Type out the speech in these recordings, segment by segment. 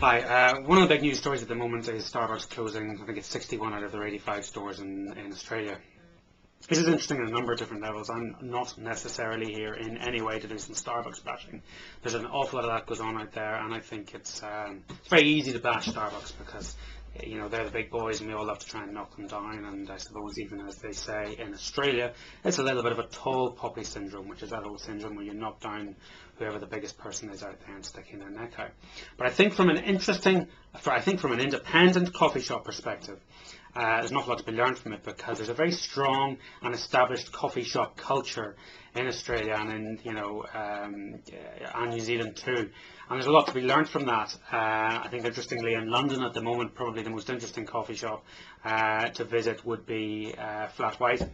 Hi. One of the big news stories at the moment is Starbucks closing, I think it's 61 out of their 85 stores in Australia. This is interesting on a number of different levels. I'm not necessarily here in any way to do some Starbucks bashing. There's an awful lot of that goes on out there, and I think it's very easy to bash Starbucks because they're the big boys and we all love to try and knock them down. And I suppose, even as they say in Australia, it's a little bit of a tall poppy syndrome, which is that old syndrome where you knock down whoever the biggest person is out there and sticking their neck out. But I think from an independent coffee shop perspective, there's an awful lot to be learned from it, because there's a very strong and established coffee shop culture in Australia and and New Zealand too. And there's a lot to be learned from that. I think, interestingly, in London at the moment, probably the most interesting coffee shop to visit would be Flat White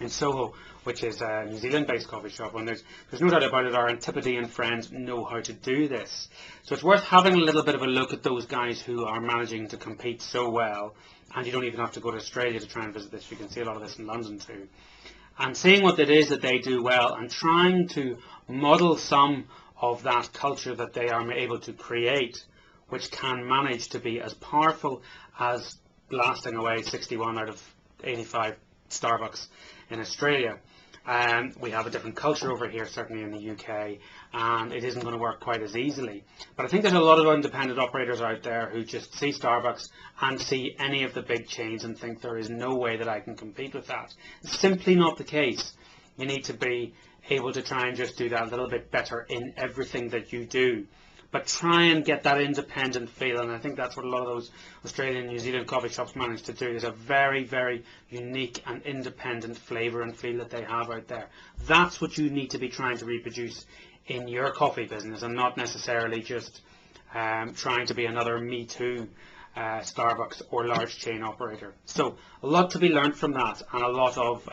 in Soho, which is a New Zealand-based coffee shop, and there's no doubt about it, our Antipodean friends know how to do this. So it's worth having a little bit of a look at those guys who are managing to compete so well, and you don't even have to go to Australia to try and visit this. You can see a lot of this in London too. And seeing what it is that they do well and trying to model some of that culture that they are able to create, which can manage to be as powerful as blasting away 61 out of 85 Starbucks in Australia. We have a different culture over here, certainly in the UK, and it isn't going to work quite as easily. But I think there's a lot of independent operators out there who just see Starbucks and see any of the big chains and think there is no way that I can compete with that. It's simply not the case. You need to be able to try and just do that a little bit better in everything that you do. But try and get that independent feel, and I think that's what a lot of those Australian and New Zealand coffee shops manage to do. There's a very, very unique and independent flavour and feel that they have out there. That's what you need to be trying to reproduce in your coffee business, and not necessarily just trying to be another Me Too Starbucks or large chain operator. So a lot to be learned from that, and a lot of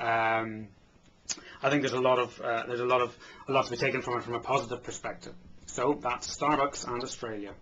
I think there's a lot to be taken from it from a positive perspective. So that's Starbucks and Australia.